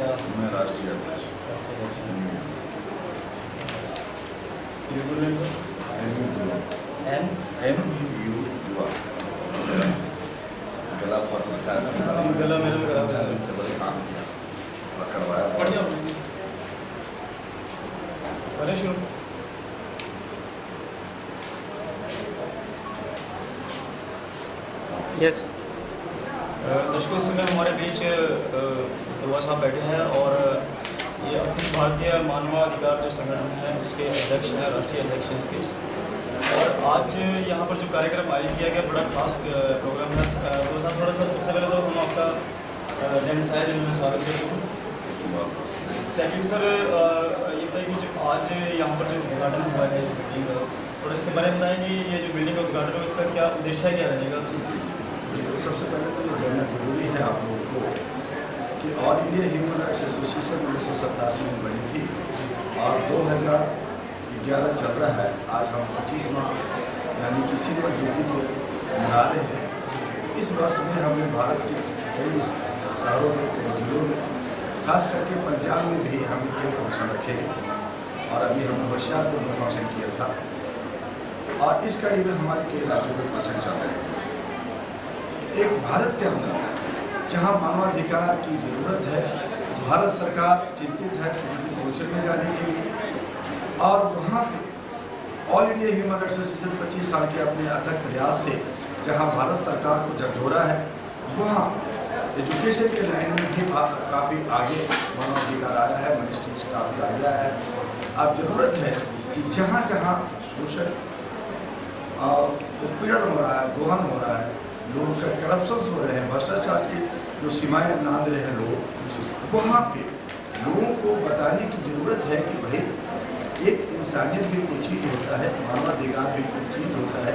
क्या? मैं राष्ट्रीय अध्यक्ष। गला फसल का गला मेरे में गला 4 दिन से बड़े काम किया और करवाया। यस दर्शकों, इस समय हमारे बीच दुआ साहब बैठे हैं और ये अखिल भारतीय मानवाधिकार जो संगठन है उसके अध्यक्ष हैं, राष्ट्रीय अध्यक्ष हैं उसके। और आज यहाँ पर जो कार्यक्रम आयोजित किया गया बड़ा खास प्रोग्राम है। दुआ साहब, थोड़ा सा सबसे पहले तो हम आपका जैन साहिब में स्वागत करते हैं। सेकंड सर, ये बताइए कि जो आज यहाँ पर जो उद्घाटन हुआ है इस बिल्डिंग का, थोड़ा इसके बारे में बताएं कि ये जो बिल्डिंग का उद्घाटन है इसका क्या उद्देश्य है, क्या रहेगा? तो सबसे पहले तो ये जानना जरूरी है आप लोगों को कि all India human rights association 1987 में बनी थी और 2011 चल रहा है। आज हम 25वां यानी कि सिल्वर जुबली को मना रहे हैं। इस वर्ष में हमने भारत के कई शहरों में, कई जिलों में, खास करके पंजाब में भी हमने कई फंक्शन रखे और अभी हमने होशियारपुर में फंक्शन किया था और इस कड़ी में हमारे कई राज्यों में फंक्शन चल रहे हैं। एक भारत के अंदर जहां मानवाधिकार की ज़रूरत है, भारत सरकार चिंतित है सुप्रीम कोर्ट में जाने के लिए और वहां पे all India human rights association 25 साल के अपने अथक प्रयास से जहां भारत सरकार को झकझोरा है, वहां एजुकेशन के लाइन में भी काफ़ी आगे मानवाधिकार आया है, मिनिस्ट्री काफ़ी आगे आया है। अब ज़रूरत है कि जहाँ जहाँ शोषण उत्पीड़न हो रहा है, दोहन हो रहा है, लोगों का करप्शंस हो रहे हैं, भ्रष्टाचार की जो सीमाएं नांद रहे हैं लोग, वहाँ पे लोगों को बताने की ज़रूरत है कि भाई एक इंसानियत भी कोई चीज़ होता है, मानवाधिकार भी कोई चीज़ होता है,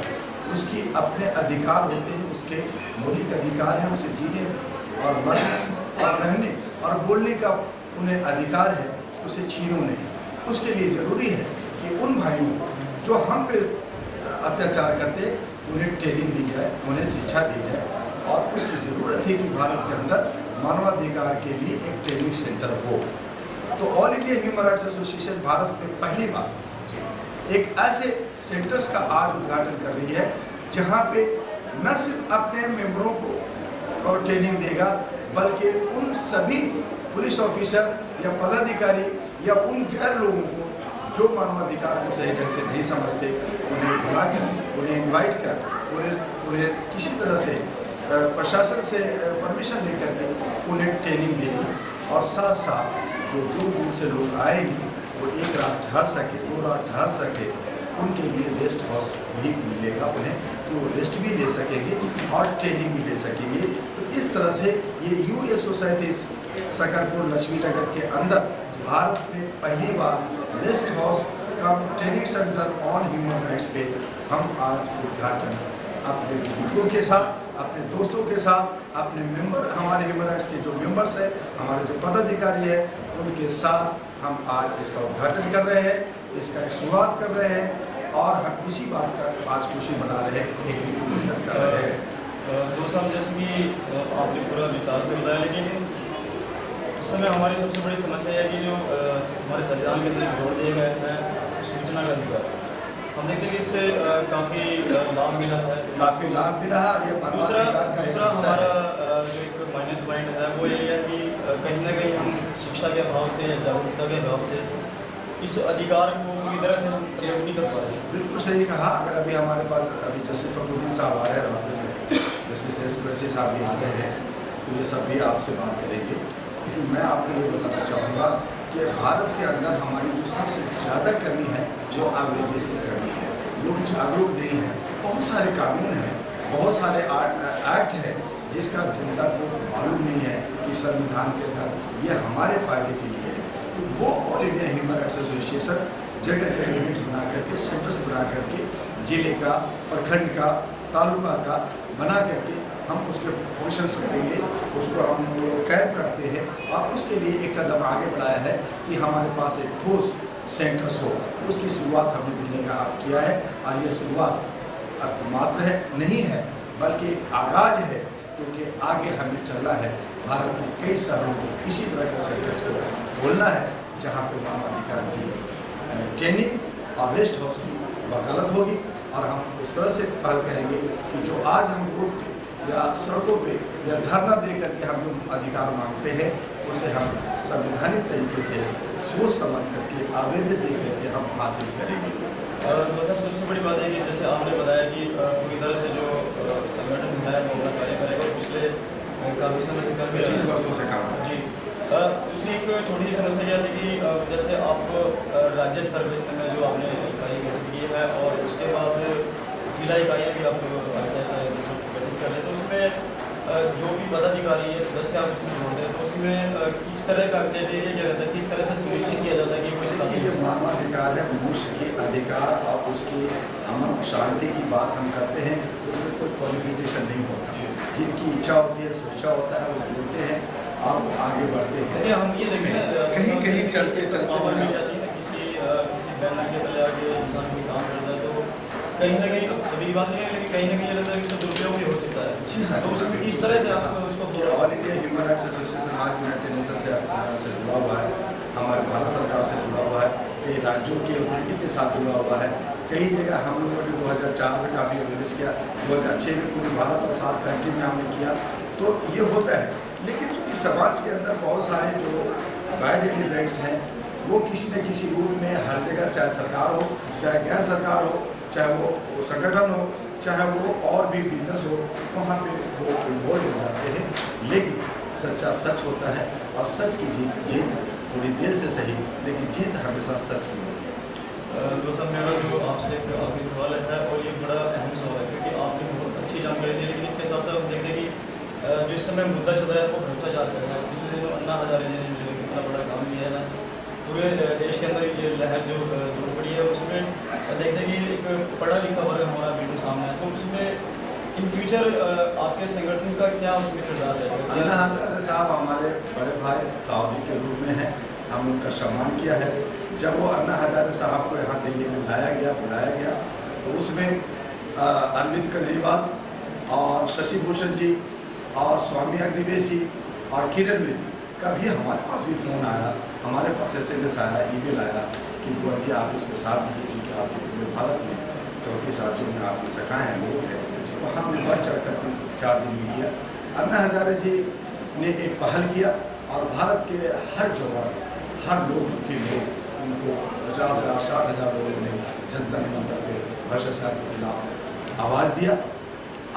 उसकी अपने अधिकार होते हैं, उसके मौलिक अधिकार हैं, उसे जीने और मरने और रहने और बोलने का उन्हें अधिकार है, उसे छीनो नहीं। उसके लिए ज़रूरी है कि उन भाइयों को जो हम पे अत्याचार करते उन्हें ट्रेनिंग दी जाए, उन्हें शिक्षा दी जाए और उसकी ज़रूरत है कि भारत के अंदर मानवाधिकार के लिए एक ट्रेनिंग सेंटर हो। तो all India human rights association Bharat में पहली बार एक ऐसे सेंटर्स का आज उद्घाटन कर रही है जहां पे न सिर्फ अपने मेंबरों को ट्रेनिंग देगा बल्कि उन सभी पुलिस ऑफिसर या पदाधिकारी या उन गैर लोगों को जो मानवाधिकार को सही ढंग से नहीं समझते उन्हें बुलाकर, उन्हें इनवाइट कर, उन्हें किसी तरह से प्रशासन से परमिशन लेकर के उन्हें ट्रेनिंग देगी और साथ साथ जो दूर दूर से लोग आएंगे वो एक रात ठहर सके, 2 रात ठहर सके, उनके लिए रेस्ट हाउस भी मिलेगा उन्हें कि वो रेस्ट भी ले सकेंगे और ट्रेनिंग भी ले सकेंगे। तो इस तरह से ये U137 सकरपुर लक्ष्मी नगर के अंदर भारत में पहली बार रेस्ट हाउस का training centre on human rights पे हम आज उद्घाटन अपने बुजुर्गों के साथ, अपने दोस्तों के साथ, अपने मेंबर, हमारे ह्यूमन राइट्स के जो मेंबर्स हैं, हमारे जो पदाधिकारी हैं, उनके साथ हम आज इसका उद्घाटन कर रहे हैं, इसका एक शुरुआत कर रहे हैं और हम इसी बात का आज खुशी मना रहे हैं, एक मेहनत कर रहे हैं। दोस्त साहब, जैसे कि आपने पूरा विस्तार से बताया, लेकिन इस समय हमारी सबसे बड़ी समस्या है कि जो हमारे संविधान के अंदर जोड़ दिए गए हैं सूचना का अधिकार, हम देखते हैं कि इससे काफ़ी लाभ मिला है, काफ़ी लाभ मिला है। ये दूसरा हमारा जो एक माइनस पॉइंट है वो ये है कि कहीं ना कहीं हम शिक्षा के अभाव से या जागरूकता के अभाव से इस अधिकार को पूरी तरह से हम प्रयोग नहीं कर पा रहे हैं। बिल्कुल सही कहा। अगर अभी हमारे पास अभी जस्टिस फखरुद्दीन साहब आ रहे हैं रास्ते में, जस्टिस एस कुरैशी साहब भी आ रहे हैं, तो ये सब भी आपसे बात करेंगे। लेकिन मैं आपको ये बताना चाहूँगा कि भारत के अंदर हमारी जो सबसे ज़्यादा कमी है वो अवेयरनेस की कमी है। लोग जागरूक नहीं हैं। बहुत सारे कानून हैं, बहुत सारे एक्ट हैं जिसका जनता को मालूम नहीं है कि संविधान के अंदर ये हमारे फ़ायदे के लिए है। तो वो all India human rights association जगह जगह यूनिट्स बना करके, सेंटर्स बना करके, जिले का, प्रखंड का, तालुका का बना करके हम उसके फंक्शंस करेंगे, उसको हम कैंप करते हैं और उसके लिए एक कदम आगे बढ़ाया है कि हमारे पास एक ठोस सेंटर्स हो। उसकी शुरुआत हमने दिल्ली में आप किया है और ये शुरुआत मात्र है नहीं है बल्कि एक आगाज है, क्योंकि आगे हमें चलना है भारत में कई शहरों को इसी तरह के सेंटर्स को खोलना है जहाँ पे मानवाधिकार की ट्रेनिंग और रेस्ट हाउस की वकालत होगी। और हम उस तरह से पहल करेंगे कि जो आज हम रोड पे या सड़कों पे या धरना दे करके हम जो अधिकार मांगते हैं उसे हम संवैधानिक तरीके से सोच समझ करके अवेयरनेस दे करके हम हासिल करेंगे। तो सबसे बड़ी बात है कि जैसे आपने बताया कि पूरी तरह से जो संगठन है वो अपना कार्य करेगा, पिछले काफ़ी समय से कर 25 वर्षों से काम कर जी। दूसरी एक छोटी सी समस्या यह थी कि जैसे आप राज्य स्तर पे इस समय जो आपने इकाई गठित की है और उसके बाद जिला इकाइयाँ भी आप आहिस्ता आहिस्ता गठित कर लें, तो उसमें जो भी पदाधिकारी या सदस्य आप उसमें जोड़ते हैं तो उसमें किस तरह का क्राइटेरिया क्या रहता है, किस तरह से सुनिश्चित किया जाता है कि कोई ये मानवाधिकार है, मनुष्य के अधिकार और उसकी अमन और शांति की बात हम करते हैं तो उसमें कोई क्वालिफिकेशन नहीं होता। जिनकी इच्छा होती है, स्वेच्छा होता है, वो जुड़ते हैं और वो आगे बढ़ते हैं। हम ये देखें कहीं कहीं चलते पावर मिल जाती है ना, किसी बैनर के तले आके इंसान कोई काम करता है तो कहीं ना कहीं सभी की बात नहीं है, लेकिन कहीं ना कहीं ये लगता है कि उसका दुरुपयोग भी हो सकता है। जी हाँ, तो उसमें किस तरह से आप उसको all India human rights association आज यूनाइटेड नेशन से जुड़ा हुआ है, हमारे भारत सरकार से जुड़ा हुआ है, कई राज्यों की अथॉरिटी के साथ जुड़ा हुआ है। कई जगह हम लोगों ने 2004 में काफ़ी अवेयरनेस किया, 2006 में पूरे भारत और 7 कंट्री में हमने किया। तो ये होता है, लेकिन जो इस समाज के अंदर बहुत सारे जो बैड एलिमेंट्स हैं वो किसी न किसी रूप में हर जगह, चाहे सरकार हो, चाहे गैर सरकार हो, चाहे वो संगठन हो, चाहे वो और भी बिजनेस हो, वहाँ पे वो इन्वॉल्व हो जाते हैं। लेकिन सच्चा सच होता है और सच की जीत थोड़ी देर से सही, लेकिन जीत हमेशा सच की होती है। तो सर मेरा जो आपसे एक आखिरी सवाल है और ये बड़ा अहम सवाल है क्योंकि आपने बहुत अच्छी जानकारी दी, लेकिन इसके साथ साथ हम देखते हैं कि जो इस समय मुद्दा चल रहा है वो भ्रष्टाचार का है। पिछले दिनों अन्ना हजारे जी ने जो इतना बड़ा काम किया है, पूरे देश के अंदर ये लहर जो दूर पड़ी है उसमें देखते हैं कि एक पढ़ा लिखा वर्ग हमारा बिल्कुल सामने है, तो उसमें इन फ्यूचर आपके संगठन का क्या उसमें किरदार है? अन्ना हजारे साहब हमारे बड़े भाई ताऊ जी के रूप में हैं, हम उनका सम्मान किया है। जब वो अन्ना हजारे साहब को यहाँ दिल्ली में लाया गया, बुलाया गया, तो उसमें अरविंद केजरीवाल और शशि भूषण जी और स्वामी अग्निवेश जी और किरण बेदी का भी हमारे पास भी फ़ोन आया, हमारे पास SMS आया, ईमेल आया कि दुआ जी आप इसमें साथ दीजिए, चूँकि आपके पूरे भारत में 34 राज्यों में आपकी शाखाएँ हैं, लोग हैं। तो हमने बढ़ चढ़ कर 4 दिन में किया। अन्ना हजारे जी ने एक पहल किया और भारत के हर जवान, हर लोग के लोग उनको 50,000 60,000 लोगों ने जनता मंत्र पे भ्रष्टाचार के खिलाफ आवाज़ दिया।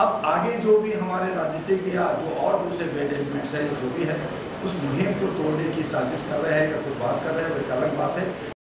अब आगे जो भी हमारे राजनीतिक या जो और दूसरे बैड एलिमेंट्स हैं, जो भी है, उस मुहिम को तोड़ने की साजिश कर रहे हैं या कुछ बात कर रहे हैं, वो एक अलग बात है।